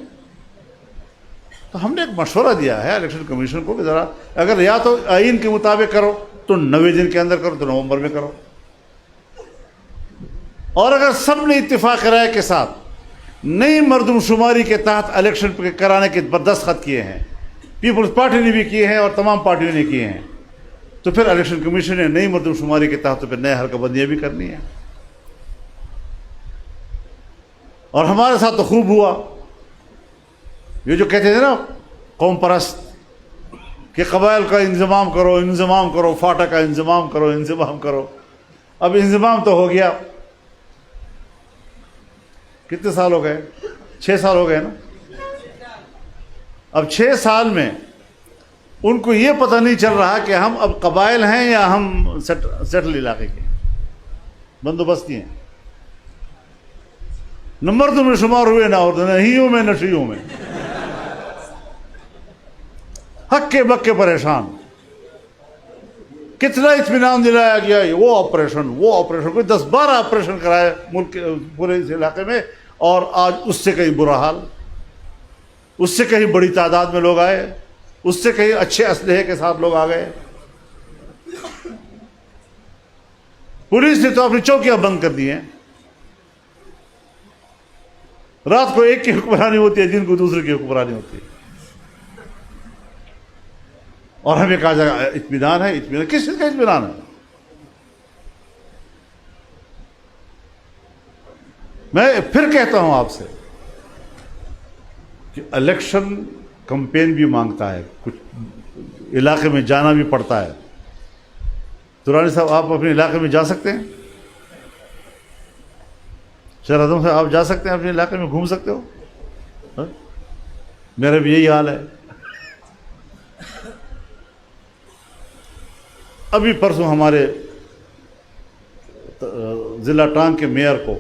تو ہم نے ایک مشورہ دیا ہے الیکشن کمیشن کو کہ ذرا اگر یا تو آئین کے مطابق کرو تو 90 دن کے اندر کرو، تو نومبر میں کرو. اور اگر سب نے اتفاق رائے کے ساتھ نئی مردم شماری کے تحت الیکشن کرانے کے دستخط کیے ہیں، پیپلز پارٹی نے بھی کیے ہیں اور تمام پارٹیوں نے کیے ہیں، تو پھر الیکشن کمیشن نے نئی مردم شماری کے تحت تو پھر نئے حلقہ بندیاں بھی کرنی ہیں. اور ہمارے ساتھ تو خوب ہوا. یہ جو کہتے تھے نا قوم پرست کہ قبائل کا انضمام کرو، فاٹا کا انضمام کرو. اب انضمام تو ہو گیا. کتنے سال ہو گئے؟ 6 سال ہو گئے نا. اب 6 سال میں ان کو یہ پتہ نہیں چل رہا کہ ہم اب قبائل ہیں یا ہم سیٹل علاقے کے بندوبستی ہیں. نہ مردوں میں شمار ہوئے، نہ عورتوں، نہ ہیوں میں نہ شیوں میں. ہکے بکے پریشان. کتنا اطمینان دلایا گیا، وہ آپریشن کوئی 10-12 آپریشن کرائے ملک کے پورے اس علاقے میں، اور آج اس سے کہیں برا حال. اس سے کہیں بڑی تعداد میں لوگ آئے، اس سے کہیں اچھے اسلحے کے ساتھ لوگ آ گئے. پولیس نے تو اپنی چوکیاں بند کر دی ہیں. رات کو ایک کی حکمرانی ہوتی ہے، دن کو دوسرے کی حکمرانی ہوتی ہے. اور ہمیں کہا جائے گا اطمینان ہے. اطمینان کس چیز کا اطمینان ہے؟ میں پھر کہتا ہوں آپ سے کہ الیکشن کمپین بھی مانگتا ہے، کچھ علاقے میں جانا بھی پڑتا ہے. درانی صاحب آپ اپنے علاقے میں جا سکتے ہیں؟ شہزادوں سے آپ جا سکتے ہیں، اپنے علاقے میں گھوم سکتے ہو؟ میرا بھی یہی حال ہے. ابھی پرسوں ہمارے ضلع ٹانگ کے میئر کو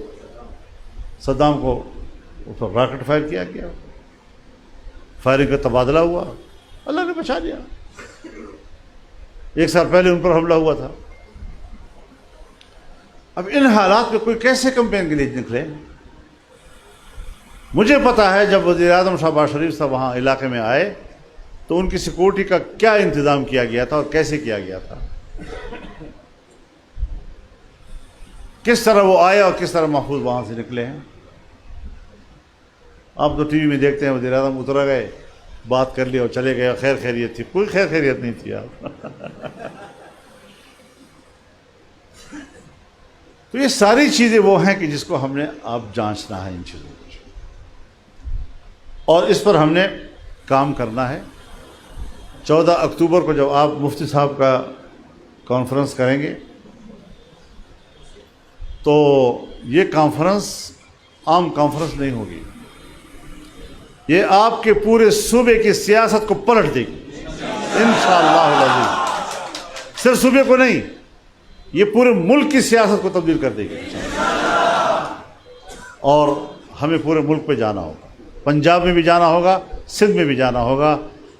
صدام کو اس پر راکٹ فائر کیا گیا، فائرنگ کا تبادلہ ہوا، اللہ نے بچا لیا۔ 1 سال پہلے ان پر حملہ ہوا تھا۔ اب ان حالات میں کوئی کیسے کمپین کے لیے نکلے؟ مجھے پتا ہے جب وزیر اعظم شہباز شریف صاحب وہاں علاقے میں آئے تو ان کی سیکورٹی کا کیا انتظام کیا گیا تھا اور کیسے کیا گیا تھا، کس طرح وہ آئے اور کس طرح محفوظ وہاں سے نکلے ہیں۔ آپ تو ٹی وی میں دیکھتے ہیں وزیر اعظم اتر گئے، بات کر لی اور چلے گئے، خیر خیریت تھی، کوئی خیر خیریت نہیں تھی آپ۔ تو یہ ساری چیزیں وہ ہیں کہ جس کو ہم نے آپ جانچنا ہے، ان چیزوں کو، اور اس پر ہم نے کام کرنا ہے۔ 14 اکتوبر کو جب آپ مفتی صاحب کا کانفرنس کریں گے تو یہ کانفرنس عام کانفرنس نہیں ہوگی، یہ آپ کے پورے صوبے کی سیاست کو پلٹ دے گی انشاءاللہ العزیز۔ صرف صوبے کو نہیں، یہ پورے ملک کی سیاست کو تبدیل کر دے گی، اور ہمیں پورے ملک پہ جانا ہوگا، پنجاب میں بھی جانا ہوگا، سندھ میں بھی جانا ہوگا،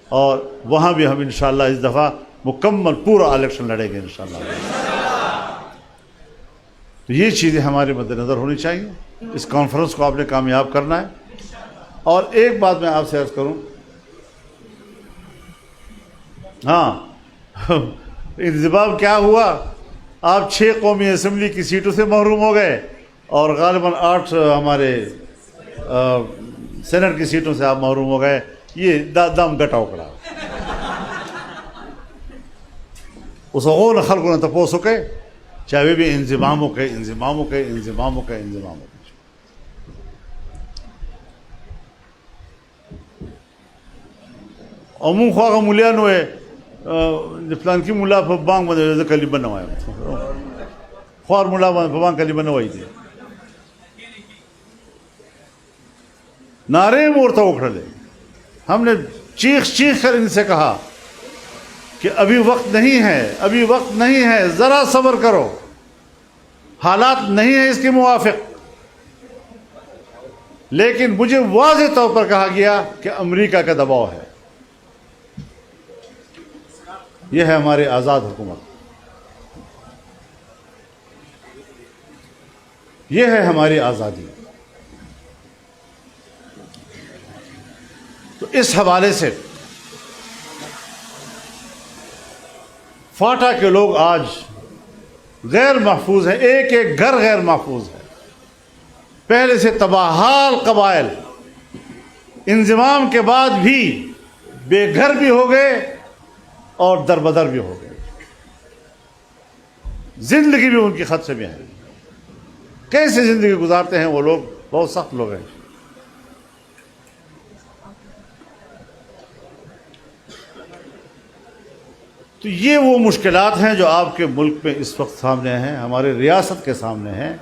اور وہاں بھی ہم انشاءاللہ اس دفعہ مکمل پورا الیکشن لڑیں گے انشاءاللہ۔ تو یہ چیزیں ہمارے مد نظر ہونی چاہیے۔ اس کانفرنس کو آپ نے کامیاب کرنا ہے۔ اور ایک بات میں آپ سے عرض کروں، ہاں انضمام کیا ہوا، آپ 6 قومی اسمبلی کی سیٹوں سے محروم ہو گئے اور غالباً 8 ہمارے سینٹ کی سیٹوں سے آپ محروم ہو گئے۔ یہ دم گٹا اکڑا اس غون خلق نے تپو سکے چاہے بھی انضماموں کے امون خواہ ملیان ہوئے فلان کی ملا بانگ بندے کلی بنوائے خوار ملا بانگ کلی بنوائی تھی نعرے مورتا اکھڑ لے۔ ہم نے چیخ کر ان سے کہا کہ ابھی وقت نہیں ہے، ذرا صبر کرو، حالات نہیں ہیں اس کے موافق۔ لیکن مجھے واضح طور پر کہا گیا کہ امریکہ کا دباؤ ہے۔ یہ ہے ہماری آزاد حکومت، یہ ہے ہماری آزادی۔ تو اس حوالے سے فاٹا کے لوگ آج غیر محفوظ ہیں، ایک گھر غیر محفوظ ہے۔ پہلے سے تباہال قبائل انضمام کے بعد بھی بے گھر بھی ہو گئے اور دربدر بھی ہو گئے، زندگی بھی ان کی خدشے میں ہے۔ کیسے زندگی گزارتے ہیں وہ لوگ؟ بہت سخت لوگ ہیں۔ تو یہ وہ مشکلات ہیں جو آپ کے ملک میں اس وقت سامنے ہیں، ہمارے ریاست کے سامنے ہیں،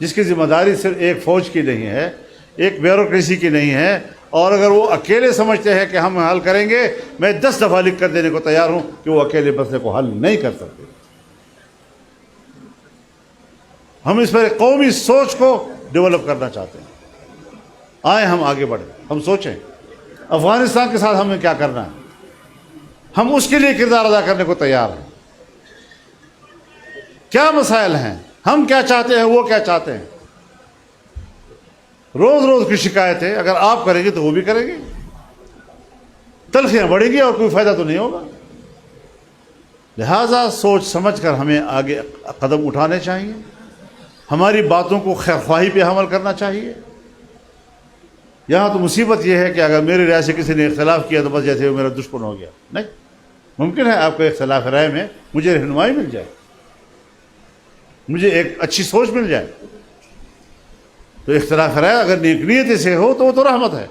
جس کی ذمہ داری صرف ایک فوج کی نہیں ہے، ایک بیوروکریسی کی نہیں ہے۔ اور اگر وہ اکیلے سمجھتے ہیں کہ ہم حل کریں گے، میں 10 دفعہ لکھ کر دینے کو تیار ہوں کہ وہ اکیلے مسئلے کو حل نہیں کر سکتے۔ ہم اس پر ایک قومی سوچ کو ڈیولپ کرنا چاہتے ہیں۔ آئیں ہم آگے بڑھیں، ہم سوچیں افغانستان کے ساتھ ہمیں کیا کرنا ہے، ہم اس کے لیے کردار ادا کرنے کو تیار ہیں۔ کیا مسائل ہیں، ہم کیا چاہتے ہیں، وہ کیا چاہتے ہیں۔ روز کی شکایت ہے، اگر آپ کریں گے تو وہ بھی کریں گے، تلخیاں بڑھیں گی اور کوئی فائدہ تو نہیں ہوگا۔ لہذا سوچ سمجھ کر ہمیں آگے قدم اٹھانے چاہیے، ہماری باتوں کو خیرخواہی پہ عمل کرنا چاہیے۔ یہاں تو مصیبت یہ ہے کہ اگر میری رائے سے کسی نے اختلاف کیا تو بس جیسے وہ میرا دشمن ہو گیا۔ نہیں، ممکن ہے آپ کو اختلاف رائے میں مجھے رہنمائی مل جائے، مجھے ایک اچھی سوچ مل جائے۔ تو اختلاف رائے اگر نیک نیتی سے ہو تو وہ تو رحمت ہے،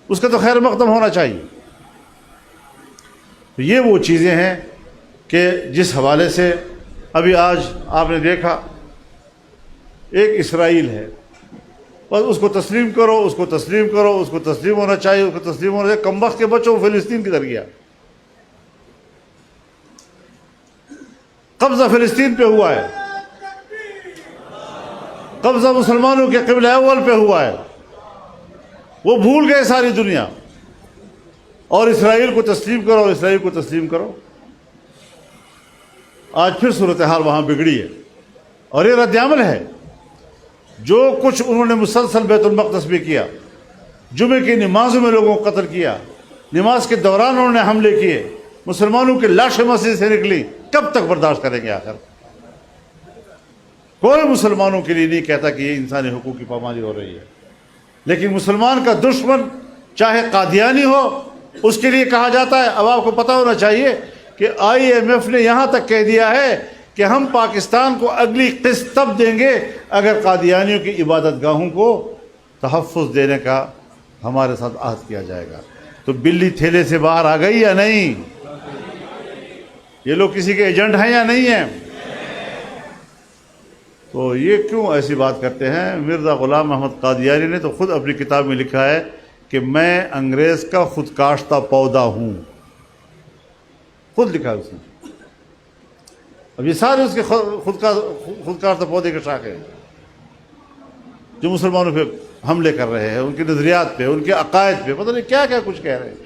اس کا تو خیر مقدم ہونا چاہیے۔ تو یہ وہ چیزیں ہیں کہ جس حوالے سے ابھی آج آپ نے دیکھا ایک اسرائیل ہے، بس اس کو تسلیم کرو، اس کو تسلیم کرو، اس کو تسلیم ہونا چاہیے، اس کو تسلیم ہونا چاہیے۔ کم وقت کے بچوں فلسطین کی طرف گیا، قبضہ فلسطین پہ ہوا ہے، قبضہ مسلمانوں کے قبلہ اول پہ ہوا ہے، وہ بھول گئے ساری دنیا، اور اسرائیل کو تسلیم کرو اور اسرائیل کو تسلیم کرو۔ آج پھر صورتحال وہاں بگڑی ہے، اور یہ رد عمل ہے۔ جو کچھ انہوں نے مسلسل بیت المقدس میں کیا، جمعے کی نمازوں میں لوگوں کو قتل کیا، نماز کے دوران انہوں نے حملے کیے، مسلمانوں کی لاشیں مسجد سے نکلی، کب تک برداشت کریں گے آخر؟ کوئی مسلمانوں کے لیے نہیں کہتا کہ یہ انسانی حقوق کی پامالی ہو رہی ہے، لیکن مسلمان کا دشمن چاہے قادیانی ہو، اس کے لیے کہا جاتا ہے۔ اب آپ کو پتہ ہونا چاہیے کہ IMF نے یہاں تک کہہ دیا ہے کہ ہم پاکستان کو اگلی قسط تب دیں گے اگر قادیانیوں کی عبادت گاہوں کو تحفظ دینے کا ہمارے ساتھ عہد کیا جائے گا۔ تو بلی تھیلے سے باہر آ گئی یا نہیں؟ یہ لوگ کسی کے ایجنٹ ہیں یا نہیں ہیں؟ تو یہ کیوں ایسی بات کرتے ہیں؟ مرزا غلام محمد قادیانی نے تو خود اپنی کتاب میں لکھا ہے کہ میں انگریز کا خود کاشتہ پودا ہوں، خود لکھا ہے اس نے۔ اب یہ سارے اس کے خود کاشتہ پودے کے شاخے ہیں جو مسلمانوں پہ حملے کر رہے ہیں، ان کے نظریات پہ، ان کے عقائد پہ، پتہ نہیں کیا کیا کچھ کہہ رہے ہیں۔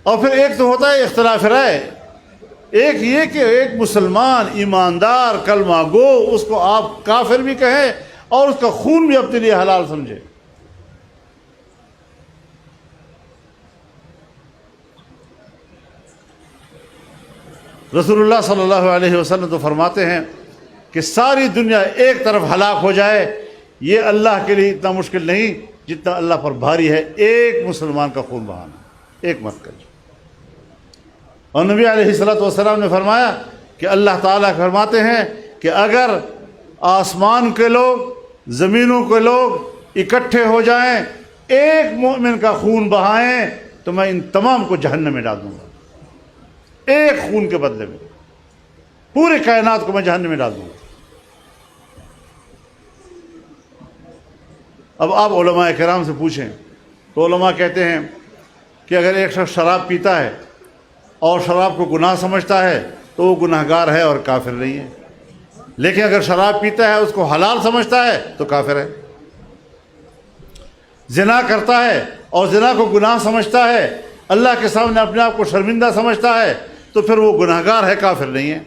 اور پھر ایک تو ہوتا ہے اختلاف رائے، ایک یہ کہ ایک مسلمان ایماندار کلمہ گو اس کو آپ کافر بھی کہیں اور اس کا خون بھی اپنے لیے حلال سمجھے۔ رسول اللہ صلی اللہ علیہ وسلم تو فرماتے ہیں کہ ساری دنیا ایک طرف ہلاک ہو جائے، یہ اللہ کے لیے اتنا مشکل نہیں جتنا اللہ پر بھاری ہے ایک مسلمان کا خون بہانا، ایک مرد کا۔ اور نبی علیہ السلام نے فرمایا کہ اللہ تعالیٰ فرماتے ہیں کہ اگر آسمان کے لوگ، زمینوں کے لوگ اکٹھے ہو جائیں، ایک مومن کا خون بہائیں تو میں ان تمام کو جہنم میں ڈال دوں گا، ایک خون کے بدلے میں پورے کائنات کو میں جہنم میں ڈال دوں گا۔ اب آپ علماء کرام سے پوچھیں تو علماء کہتے ہیں کہ اگر ایک شخص شراب پیتا ہے اور شراب کو گناہ سمجھتا ہے تو وہ گناہ گار ہے اور کافر نہیں ہے، لیکن اگر شراب پیتا ہے اس کو حلال سمجھتا ہے تو کافر ہے۔ زنا کرتا ہے اور زنا کو گناہ سمجھتا ہے، اللہ کے سامنے اپنے آپ کو شرمندہ سمجھتا ہے تو پھر وہ گناہ گار ہے، کافر نہیں ہے۔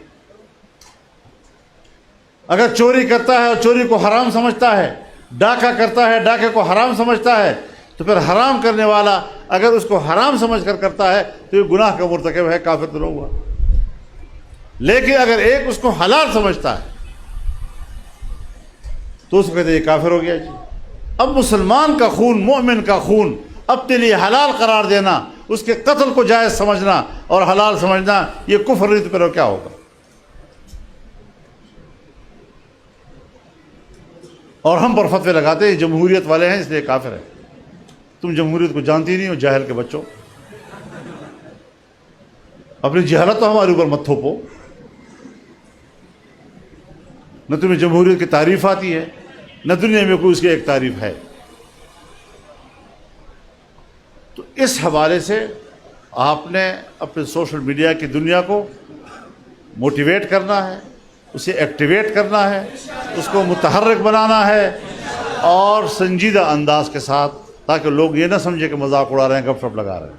اگر چوری کرتا ہے اور چوری کو حرام سمجھتا ہے، ڈاکہ کرتا ہے، ڈاکے کو حرام سمجھتا ہے، تو پھر حرام کرنے والا اگر اس کو حرام سمجھ کر کرتا ہے تو یہ گناہ کا مرتکب ہے، کافر تو نہ ہوا۔ لیکن اگر ایک اس کو حلال سمجھتا ہے تو اس کو کہتے ہیں یہ کافر ہو گیا جی۔ اب مسلمان کا خون، مومن کا خون اپنے لیے حلال قرار دینا، اس کے قتل کو جائز سمجھنا اور حلال سمجھنا، یہ کفر نہیں تو پھر کیا ہوگا؟ اور ہم پر فتوے لگاتے ہیں جمہوریت والے ہیں اس لیے کافر ہے۔ تم جمہوریت کو جانتی نہیں ہو، جاہل کے بچوں، اپنی جہالت تو ہمارے اوپر مت تھوپو۔ نہ تمہیں جمہوریت کی تعریف آتی ہے، نہ دنیا میں کوئی اس کی ایک تعریف ہے۔ تو اس حوالے سے آپ نے اپنے سوشل میڈیا کی دنیا کو موٹیویٹ کرنا ہے، اسے ایکٹیویٹ کرنا ہے، اس کو متحرک بنانا ہے، اور سنجیدہ انداز کے ساتھ، تاکہ لوگ یہ نہ سمجھے کہ مذاق اڑا رہے ہیں، گپ شپ لگا رہے ہیں۔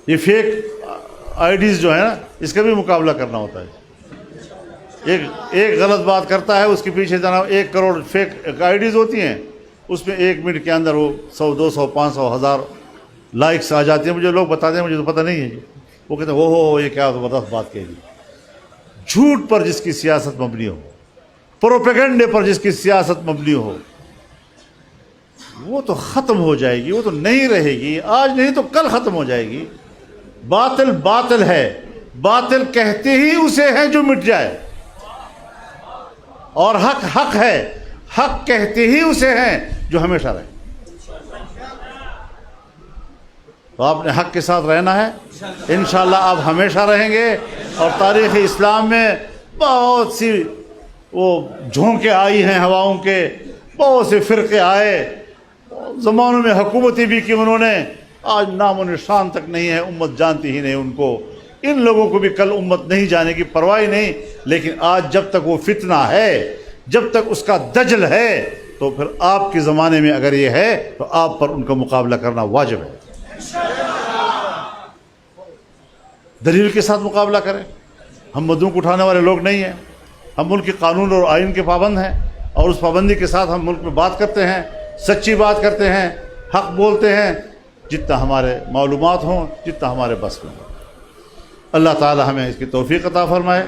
یہ فیک آئیڈیز جو ہے نا، اس کا بھی مقابلہ کرنا ہوتا ہے۔ ایک غلط بات کرتا ہے، اس کے پیچھے جناب 1 کروڑ فیک آئیڈیز ہوتی ہیں، اس میں 1 منٹ کے اندر وہ 100 200 500 1000 لائکس آ جاتی ہیں۔ مجھے لوگ بتاتے ہیں، مجھے تو پتہ نہیں ہے جی، وہ کہتے ہیں ہو یہ کیا زبردست بات کہہ دی۔ جھوٹ پر جس کی سیاست مبنی ہو، پروپیگنڈے پر جس کی سیاست مبنی ہو، وہ تو ختم ہو جائے گی، وہ تو نہیں رہے گی، آج نہیں تو کل ختم ہو جائے گی۔ باطل باطل ہے، باطل کہتے ہی اسے ہے جو مٹ جائے، اور حق حق ہے، حق کہتے ہی اسے ہیں جو ہمیشہ رہے۔ تو آپ نے حق کے ساتھ رہنا ہے، انشاءاللہ آپ ہمیشہ رہیں گے۔ اور تاریخ اسلام میں بہت سی وہ جھونکے آئی ہیں ہواؤں کے، بہت سے فرقے آئے، زمانوں میں حکومتیں بھی کی انہوں نے، آج نام و نشان تک نہیں ہے، امت جانتی ہی نہیں ان کو۔ ان لوگوں کو بھی کل امت نہیں جانے کی پرواہ نہیں، لیکن آج جب تک وہ فتنہ ہے، جب تک اس کا دجل ہے، تو پھر آپ کے زمانے میں اگر یہ ہے تو آپ پر ان کا مقابلہ کرنا واجب ہے۔ دلیل کے ساتھ مقابلہ کریں۔ ہم بندوق اٹھانے والے لوگ نہیں ہیں، ہم ملک کے قانون اور آئین کے پابند ہیں، اور اس پابندی کے ساتھ ہم ملک میں بات کرتے ہیں، سچی بات کرتے ہیں، حق بولتے ہیں، جتنا ہمارے معلومات ہوں، جتنا ہمارے بس میں ہو۔ اللہ تعالی ہمیں اس کی توفیق عطا فرمائے،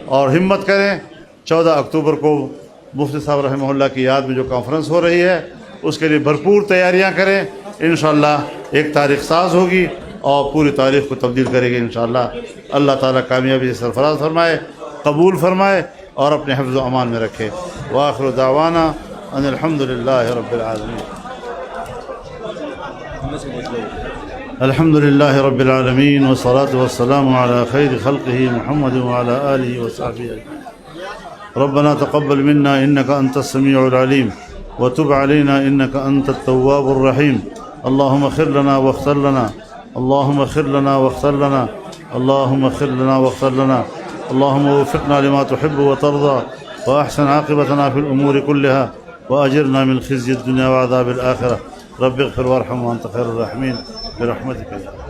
اور ہمت کریں۔ 14 اکتوبر کو مفتی صاحب رحمہ اللہ کی یاد میں جو کانفرنس ہو رہی ہے، اس کے لیے بھرپور تیاریاں کریں۔ انشاءاللہ ایک تاریخ ساز ہوگی اور پوری تاریخ کو تبدیل کرے گی انشاءاللہ۔ اللہ تعالیٰ کامیابی سے سرفراز فرمائے، قبول فرمائے، اور اپنے حفظ و امان میں رکھے۔ وآخر دعوانا ان الحمدللہ رب العالمین۔ الحمد لله رب العالمين، والصلاة والسلام على خير خلقه محمد وعلى آله وصحبه أجمعين۔ ربنا تقبل منا إنك أنت السميع العليم، وتب علينا إنك أنت التواب الرحيم۔ اللهم اغفر لنا واغفر لنا، اللهم اغفر لنا واغفر لنا، اللهم اغفر لنا واغفر لنا، اللهم وفقنا لما تحب وترضى، وأحسن عاقبتنا في الأمور كلها، وأجرنا من خزي الدنيا وعذاب الآخرة۔ رب اغفر وارحم وأنت خير الراحمين برحمتك يا